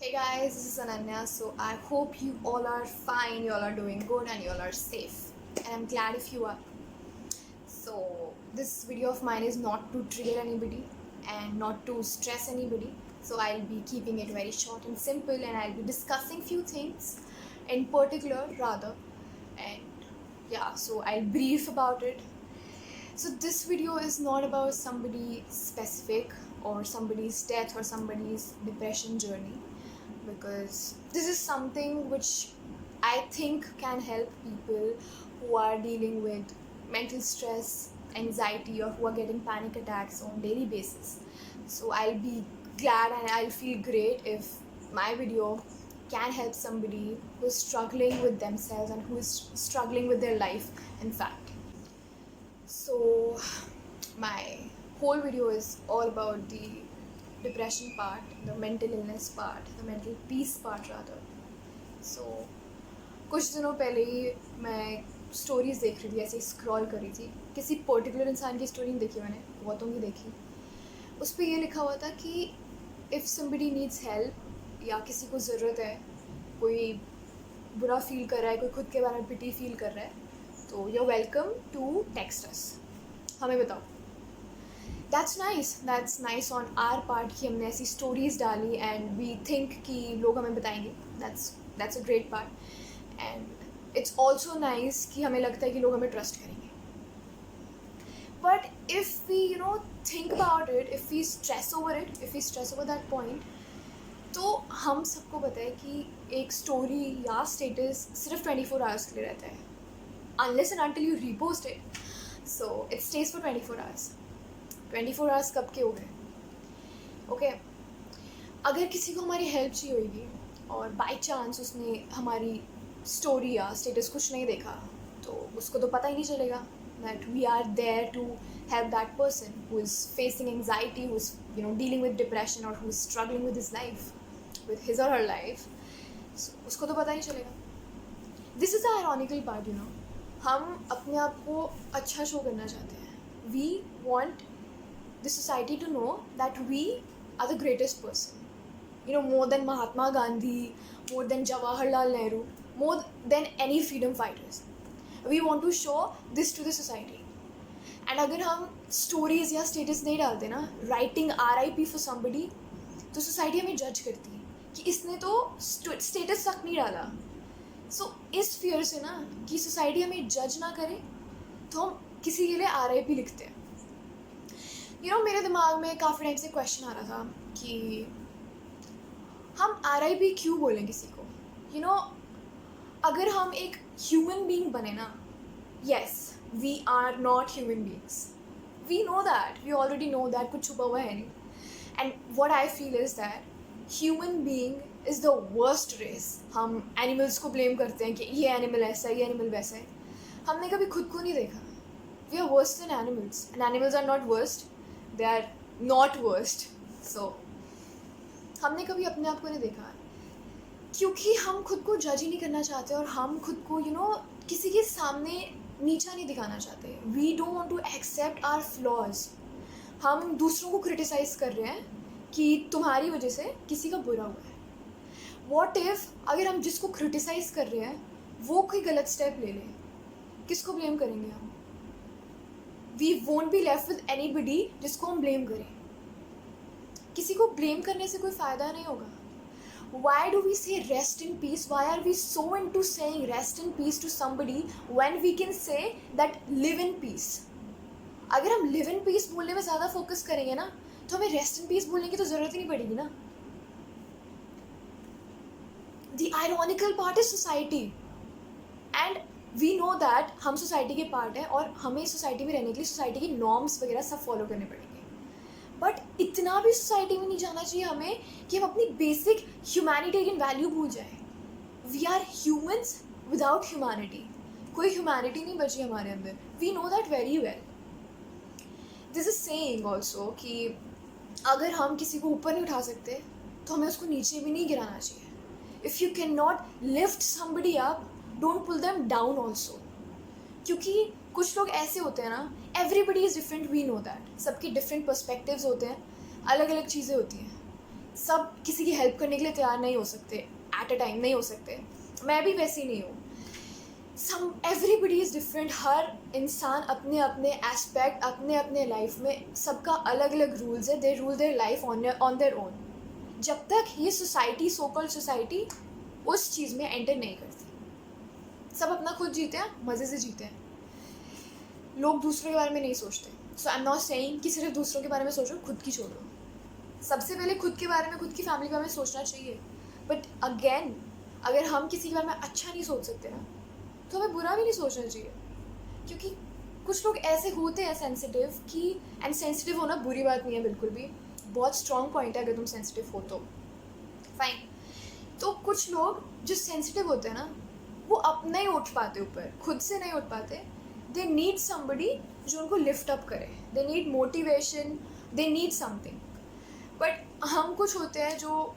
Hey guys, this is Ananya. So I hope you all are fine, you all are doing good, and you all are safe. And I'm glad if you are. So this video of mine is not to trigger anybody and not to stress anybody. So I'll be keeping it very short and simple, and I'll be discussing few things in particular rather. And yeah, so I'll brief about it. So this video is not about somebody specific or somebody's death or somebody's depression journey, because this is something which I think can help people who are dealing with mental stress, anxiety, or who are getting panic attacks on daily basis. So I'll be glad and I'll feel great if my video can help somebody who's struggling with themselves and who is struggling with their life, in fact. So my whole video is all about the depression part, the mental illness part, the mental peace part rather. So कुछ दिनों पहले ही मैं stories देख रही थी, ऐसे scroll कर रही थी. किसी पर्टिकुलर इंसान की स्टोरी नहीं देखी मैंने, बहुतों की देखी. उस पर ये लिखा हुआ था कि इफ़ समबडी नीड्स हेल्प, या किसी को ज़रूरत है, कोई बुरा फील कर रहा है, कोई खुद के बारे में पिटी फील कर रहा है, तो you are welcome to text us, हमें बताओ. That's nice on our part कि हमने ऐसी स्टोरीज डाली एंड वी थिंक कि लोग हमें बताएंगे. That's a great part. And it's also nice कि हमें लगता है कि लोग हमें ट्रस्ट करेंगे. But if we think about it, if we stress over that point, तो हम सबको पता है कि एक स्टोरी या स्टेटस सिर्फ 24 आवर्स के लिए रहता है, unless and until you repost it. So it stays for 24 hours. 24 hours कब के हो गए? ओके, अगर किसी को हमारी हेल्प चाहिए होगी और बाई चांस उसने हमारी स्टोरी या स्टेटस कुछ नहीं देखा, तो उसको तो पता ही नहीं चलेगा that we are there to help that person who is facing anxiety, who is dealing with depression, or who is struggling with his life, with his or her life. So, उसको तो पता ही चलेगा. This is the ironical part, हम अपने आप को अच्छा show करना चाहते हैं. We want the society to know that we are the greatest person. More than Mahatma Gandhi, more than Jawaharlal Nehru, more than any freedom fighters. We want to show this to the society. And अगर हम stories या status नहीं डालते ना, writing RIP for somebody, तो society हमें जज करती है कि इसने तो status तक नहीं डाला. सो इस फियर से ना कि सोसाइटी हमें जज ना करे, तो हम किसी के लिए RIP लिखते हैं. मेरे दिमाग में काफ़ी टाइम से क्वेश्चन आ रहा था कि हम RIP क्यों बोलें किसी को. अगर हम एक ह्यूमन बीइंग बने ना, yes we are not human beings, we know that, we already know that, कुछ छुपा हुआ है नहीं. And what I feel is that human being is the worst race. हम एनिमल्स को ब्लेम करते हैं कि ये एनिमल ऐसा है, ये एनिमल वैसा है. हमने कभी खुद को नहीं देखा. We are worst than animals, and animals are not worst, they are not worst. So हमने कभी अपने आप को नहीं देखा, क्योंकि हम खुद को जज ही नहीं करना चाहते और हम खुद को किसी के सामने नीचा नहीं दिखाना चाहते. We don't want to accept our flaws. हम दूसरों को क्रिटिसाइज़ कर रहे हैं कि तुम्हारी वजह से किसी का बुरा हुआ है. वॉट इफ़ अगर हम जिसको क्रिटिसाइज़ कर रहे हैं वो कोई गलत स्टेप ले ले, किसको ब्लेम करेंगे हम? We won't be left with anybody जिसको हम ब्लेम करें. किसी को ब्लेम करने से कोई फ़ायदा नहीं होगा. Why do we say rest in peace? Why are we so into saying rest in peace to somebody when we can say that live in peace? अगर हम live in peace बोलने में ज़्यादा फोकस करेंगे ना, तो हमें rest in peace बोलने की तो ज़रूरत ही नहीं पड़ेगी ना. The ironical part is society, and we know that हम सोसाइटी के पार्ट हैं और हमें सोसाइटी में रहने के लिए सोसाइटी की नॉर्म्स वगैरह सब फॉलो करने पड़ेंगे. बट इतना भी सोसाइटी में नहीं जाना चाहिए हमें कि हम अपनी बेसिक ह्यूमैनिटेरियन वैल्यू भूल जाएं. We are humans without humanity. कोई ह्यूमैनिटी नहीं बची हमारे अंदर. We know that very well. This is saying also कि अगर हम किसी को ऊपर नहीं उठा सकते, तो हमें उसको नीचे भी नहीं गिराना चाहिए. If you can not lift somebody up, don't pull them down also. क्योंकि कुछ लोग ऐसे होते हैं ना, everybody is different, we know that. सबके डिफरेंट पर्सपेक्टिव्स होते हैं, अलग अलग चीज़ें होती हैं. सब किसी की हेल्प करने के लिए तैयार नहीं हो सकते एट अ टाइम, नहीं हो सकते। मैं भी वैसी नहीं हूँ। Everybody is different. हर इंसान अपने अपने एस्पेक्ट, अपने अपने लाइफ में सबका अलग अलग रूल्स है। They rule their life on their own. जब तक ये सोसाइटी, सो कॉल्ड सोसाइटी, उस चीज़ में एंटर नहीं करती। सब अपना खुद जीते हैं, मज़े से जीते हैं। लोग दूसरों के बारे में नहीं सोचते। सो आई एम नॉट सेइंग कि सिर्फ दूसरों के बारे में सोचो, खुद की छोड़ो। सबसे पहले खुद के बारे में, खुद की फैमिली के बारे में सोचना चाहिए। बट अगेन, अगर हम किसी के बारे में अच्छा नहीं सोच सकते ना, तो हमें बुरा भी नहीं सोचना चाहिए। क्योंकि कुछ लोग ऐसे होते हैं सेंसिटिव कि, एंड सेंसिटिव होना बुरी बात नहीं है बिल्कुल भी, बहुत स्ट्रॉन्ग पॉइंट है अगर तुम सेंसिटिव हो तो फाइन। तो कुछ लोग जो सेंसिटिव होते हैं ना, वो अपना ही उठ पाते ऊपर, खुद से नहीं उठ पाते। दे नीड समबडी जो उनको लिफ्ट अप करे। They need motivation, they need something. But हम कुछ होते हैं जो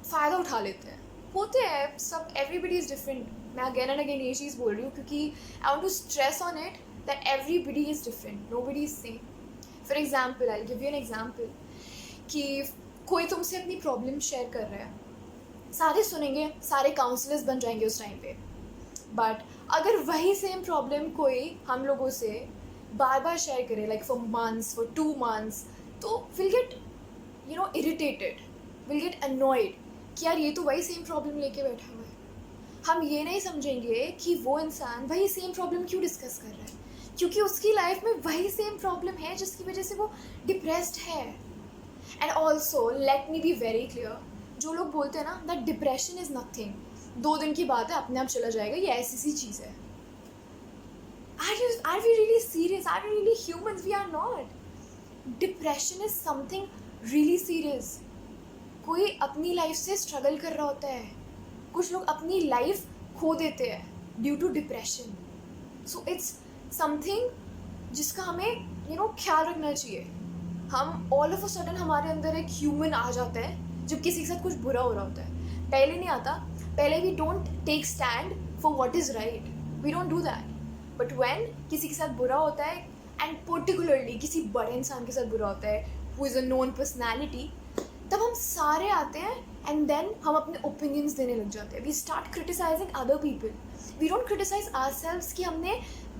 फ़ायदा उठा लेते हैं। होते हैं सब, एवरीबडी इज़ डिफरेंट। मैं अगेन एंड अगेन ये चीज़ बोल रही हूँ क्योंकि I want to stress on it that everybody is different, nobody is same. For example, I give you an example कि कोई तुमसे अपनी प्रॉब्लम शेयर कर रहा है, सारे सुनेंगे, सारे काउंसलर्स बन जाएंगे उस टाइम पे। बट अगर वही सेम प्रॉब्लम कोई हम लोगों से बार बार शेयर करे, like for months, for 2 months, तो will get irritated, will get annoyed कि यार ये तो वही सेम प्रॉब्लम लेके बैठा हुआ है। हम ये नहीं समझेंगे कि वो इंसान वही सेम प्रॉब्लम क्यों डिस्कस कर रहा है, क्योंकि उसकी लाइफ में वही सेम प्रॉब्लम है जिसकी वजह से वो डिप्रेस्ड है। And also let me be very clear, जो लोग बोलते हैं ना दैट डिप्रेशन इज़ नथिंग, 2 दिन की बात है, अपने आप चला जाएगा, ये ऐसी सी चीज़ है। Are we really serious? Are we really humans? We are not. Depression is something really serious. कोई अपनी लाइफ से स्ट्रगल कर रहा होता है, कुछ लोग अपनी लाइफ खो देते हैं due to depression. So it's something जिसका हमें ख्याल रखना चाहिए। हम ऑल ऑफ अ सडन हमारे अंदर एक ह्यूमन आ जाता है जब किसी के साथ कुछ बुरा हो रहा होता है। पहले नहीं आता, पहले we don't take stand for what is right, we don't do that. But when किसी के साथ बुरा होता है, एंड पर्टिकुलरली किसी बड़े इंसान के साथ बुरा होता है who is a known personality, तब हम सारे आते हैं एंड देन हम अपने ओपिनियंस देने लग जाते हैं। We start criticising other people, we don't criticise ourselves कि हमने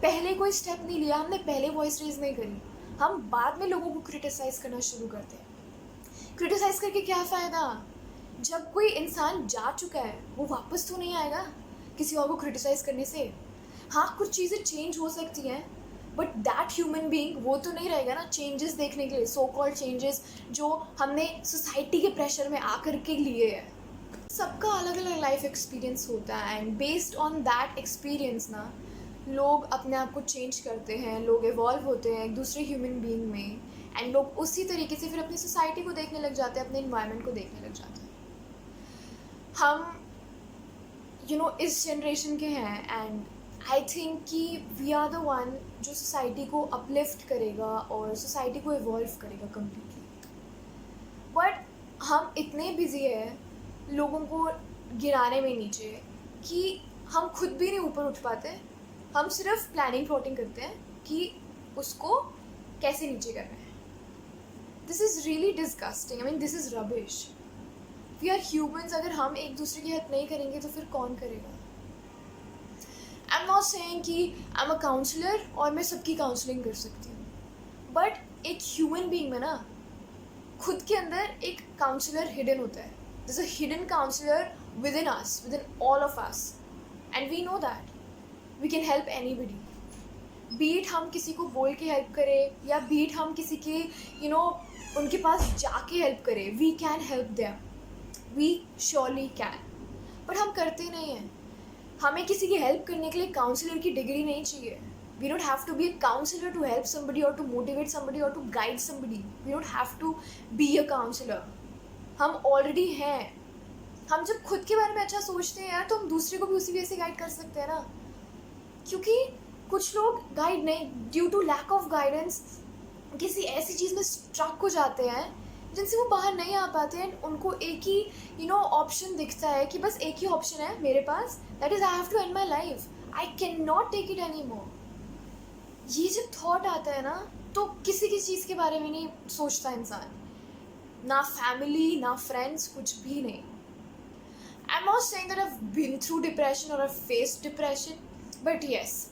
पहले कोई स्टेप नहीं लिया, हमने पहले वॉइस रेज नहीं करी। हम बाद में लोगों को क्रिटिसाइज करना शुरू करते हैं। क्रिटिसाइज करके क्या फ़ायदा? जब कोई इंसान जा चुका है वो वापस तो नहीं आएगा किसी और को क्रिटिसाइज करने से। हाँ, कुछ चीज़ें चेंज हो सकती हैं, बट दैट ह्यूमन बीइंग वो तो नहीं रहेगा ना चेंजेस देखने के लिए, सो कॉल्ड चेंजेस जो हमने सोसाइटी के प्रेशर में आकर के लिए है। सबका अलग अलग लाइफ एक्सपीरियंस होता है, and based on that experience ना लोग अपने आप को चेंज करते हैं, लोग इवॉल्व होते हैं एक दूसरे ह्यूमन बीइंग में, एंड लोग उसी तरीके से फिर अपनी सोसाइटी को देखने लग जाते हैं, अपने इन्वायरमेंट को देखने लग जाते हैं। हम इस जनरेशन के हैं, एंड आई थिंक कि वी आर द वन जो सोसाइटी को अपलिफ्ट करेगा और सोसाइटी को इवॉल्व करेगा कम्प्लीटली। बट हम इतने बिजी हैं लोगों को गिराने में नीचे कि हम खुद भी नहीं ऊपर उठ पाते। हम सिर्फ प्लानिंग प्लॉटिंग करते हैं कि उसको कैसे नीचे करना है। This is really disgusting, I mean this is rubbish. We are humans, अगर हम एक दूसरे की हेल्प नहीं करेंगे तो फिर कौन करेगा? आई एम नॉट सेइंग कि आई एम अ काउंसलर और मैं सबकी काउंसलिंग कर सकती हूँ, बट एक ह्यूमन बीइंग में ना खुद के अंदर एक काउंसलर हिडन होता है। This a hidden counsellor within us, within all of us, and we know that we can help anybody. But हम किसी को बोल के हेल्प करें या बीट हम किसी के उनके पास जाके हेल्प करें, we can help them, we surely can. But हम करते नहीं हैं। हमें किसी की हेल्प करने के लिए काउंसलर की डिग्री नहीं चाहिए। We don't have to be a counsellor to help somebody और टू मोटिवेट समबडी और to guide somebody. We don't have to be a counsellor. हम ऑलरेडी हैं। हम जब खुद के बारे में अच्छा सोचते हैं यार, तो हम दूसरे को भी उसी वे से गाइड कर सकते हैं ना। क्योंकि कुछ लोग गाइड नहीं, due to lack of guidance किसी ऐसी चीज़ में स्ट्रक हो जाते हैं जिनसे वो बाहर नहीं आ पाते हैं। उनको एक ही ऑप्शन दिखता है कि बस एक ही ऑप्शन है मेरे पास, that is I have to end my life, I can not take it any more. ये जब थॉट आता है ना, तो किसी चीज़ के बारे में नहीं सोचता इंसान। ना फैमिली, ना फ्रेंड्स, कुछ भी नहीं. I'm not saying that I've been through depression or I've faced depression, but yes,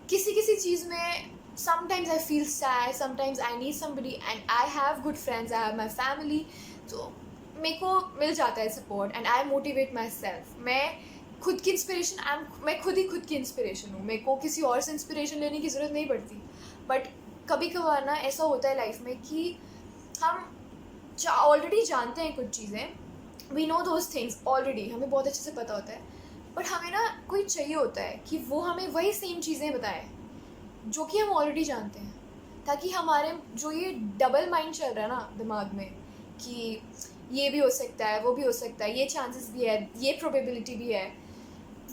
किसी किसी चीज़ में sometimes I feel sad, sometimes I need somebody, and I have good friends, I have my family, तो मेरे को मिल जाता है support and I motivate myself. मैं खुद की इंस्पिरेशन हूँ. मेरे को किसी और से इंस्पिरेशन लेने की ज़रूरत नहीं पड़ती. बट कभी कभार ना ऐसा होता है लाइफ में कि हम ऑलरेडी जानते हैं कुछ चीज़ें, we know those things already, हमें बहुत अच्छे से पता होता है, बट हमें ना कोई चाहिए होता है कि वो हमें वही सेम चीज़ें बताए जो कि हम ऑलरेडी जानते हैं, ताकि हमारे जो ये डबल माइंड चल रहा है ना दिमाग में कि ये भी हो सकता है, वो भी हो सकता है, ये चांसेस भी है, ये प्रोबेबिलिटी भी है,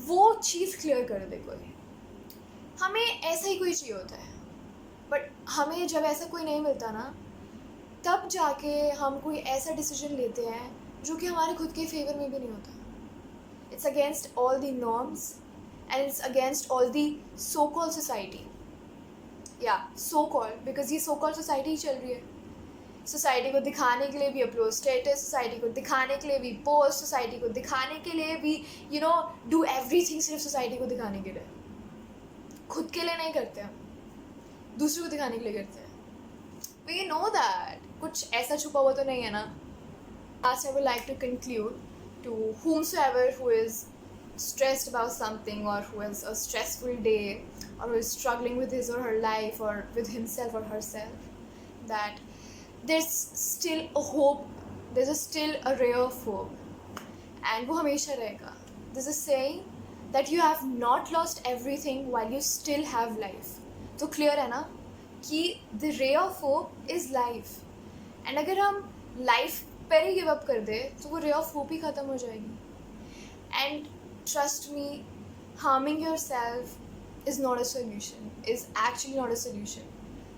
वो चीज़ क्लियर कर दे कोई. हमें ऐसा ही कोई चाहिए होता है. बट हमें जब ऐसा कोई नहीं मिलता ना, तब जाके हम कोई ऐसा डिसीजन लेते हैं जो कि हमारे खुद के फेवर में भी नहीं होता. It's against all the norms and it's against all the so called society. या सो कॉल्ड, बिकॉज ये सो कॉल्ड सोसाइटी ही चल रही है. सोसाइटी को दिखाने के लिए भी अपलोड स्टेटस, सोसाइटी को दिखाने के लिए भी पोस्ट, सोसाइटी को दिखाने के लिए भी डू एवरीथिंग सिर्फ सोसाइटी को दिखाने के लिए. खुद के लिए नहीं करते हम, दूसरों को दिखाने के लिए करते हैं. We know that कुछ ऐसा छुपा हुआ तो नहीं है ना. Last I would like to conclude to whomsoever who is stressed about something or who has a stressful day or who is struggling with his or her life or with himself or herself, that there's still a hope, there's still a ray of hope, and वो हमेशा रहेगा. There's a saying that you have not lost everything while you still have life. तो clear है ना कि the ray of hope is life. And अगर हम life पर ही गिव अप कर दे तो वो रे ऑफ होप ही ख़त्म हो जाएगी. And trust me, harming your self is not a solution, is actually not a solution.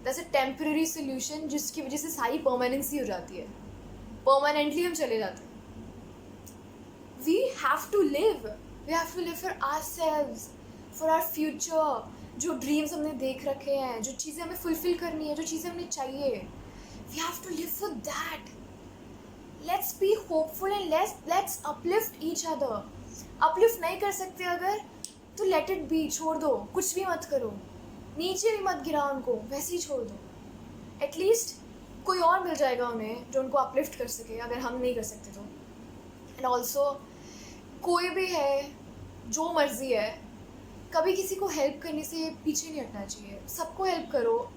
That's a temporary solution जिसकी वजह से सारी परमानेंसी हो जाती है. परमानेंटली हम चले जाते हैं. We have to live for ourselves, for our future. जो ड्रीम्स हमने देख रखे हैं, जो चीज़ें हमें फुलफिल करनी है, जो चीज़ें हमें चाहिए, we have to live for that. Let's be hopeful and let's uplift each other. Uplift नहीं कर सकते अगर, तो लेट इट बी, छोड़ दो. कुछ भी मत करो, नीचे भी मत गिरा उनको, वैसे ही छोड़ दो. एटलीस्ट कोई और मिल जाएगा उन्हें जो उनको अपलिफ्ट कर सके, अगर हम नहीं कर सकते तो. एंड ऑल्सो कोई भी है, जो मर्जी है, कभी किसी को हेल्प करने से पीछे नहीं हटना चाहिए. सबको हेल्प करो.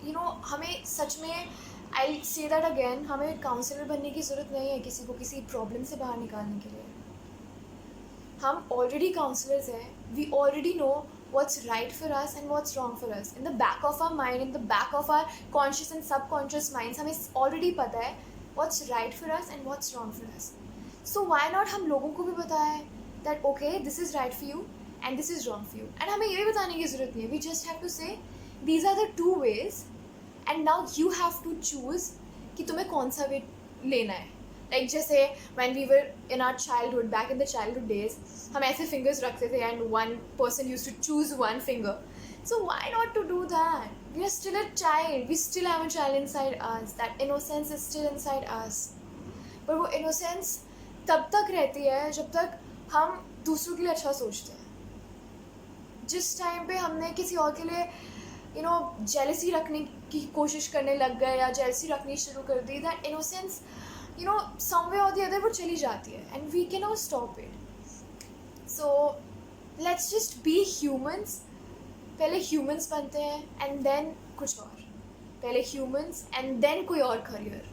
हमें सच में, आई से दैट अगेन, हमें काउंसलर बनने की ज़रूरत नहीं है किसी को किसी प्रॉब्लम से बाहर निकालने के लिए. हम ऑलरेडी काउंसलर्स हैं. We already know what's right for us and what's wrong for us. In the back of our mind, in the back of our conscious and subconscious minds, हमें ऑलरेडी पता है what's right for us and what's wrong for us. So why not हम लोगों को भी बताएं that okay, this is right for you and this is wrong for you. And हमें ये भी बताने की ज़रूरत नहीं है. We just have to say these are the two ways and now you have to choose कि तुम्हें कौन सा वे लेना है. Like जैसे when we were in our childhood, back in the childhood days, हम ऐसे fingers रखते थे and one person used to choose one finger. So why not to do that? We are still a child. We still have a child inside us. That innocence is still inside us. पर वो innocence तब तक रहती है जब तक हम दूसरों के लिए अच्छा सोचते हैं. जिस टाइम पे हमने किसी और के लिए जेलसी रखने की कोशिश करने लग गए या जेलसी रखनी शुरू कर दी, that innocence somewhere or the other वो चली जाती है and we can not stop it. So let's just be humans. पहले ह्यूमंस बनते हैं एंड देन कुछ और. पहले ह्यूमंस एंड देन कोई और करियर.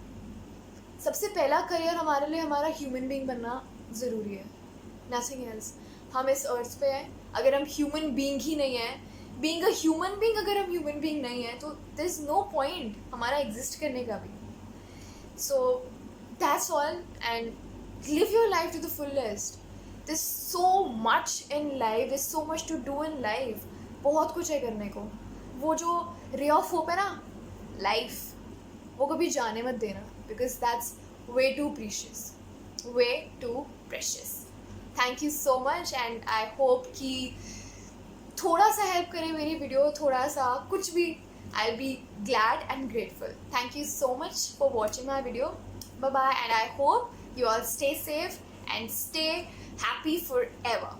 सबसे पहला करियर हमारे लिए हमारा ह्यूमन बीइंग बनना ज़रूरी है, नथिंग एल्स. हम इस अर्थ पे हैं. अगर हम ह्यूमन बीइंग ही नहीं है, बीइंग अ ह्यूमन बीइंग, अगर हम ह्यूमन बीइंग नहीं है तो देयर इज़ नो पॉइंट हमारा एग्जिस्ट करने का भी. So that's all and live your life to the fullest. There is so much in life, there is so much to do in life. बहुत कुछ है करने को. वो जो रे ऑफ होप है ना, लाइफ, वो कभी जाने मत देना, because that's way too precious, way too precious. Thank you so much and I hope कि थोड़ा सा हेल्प करें मेरी वीडियो, थोड़ा सा कुछ भी. I will be glad and grateful. Thank you so much for watching my video. Bye bye, and I hope you all stay safe and stay happy forever.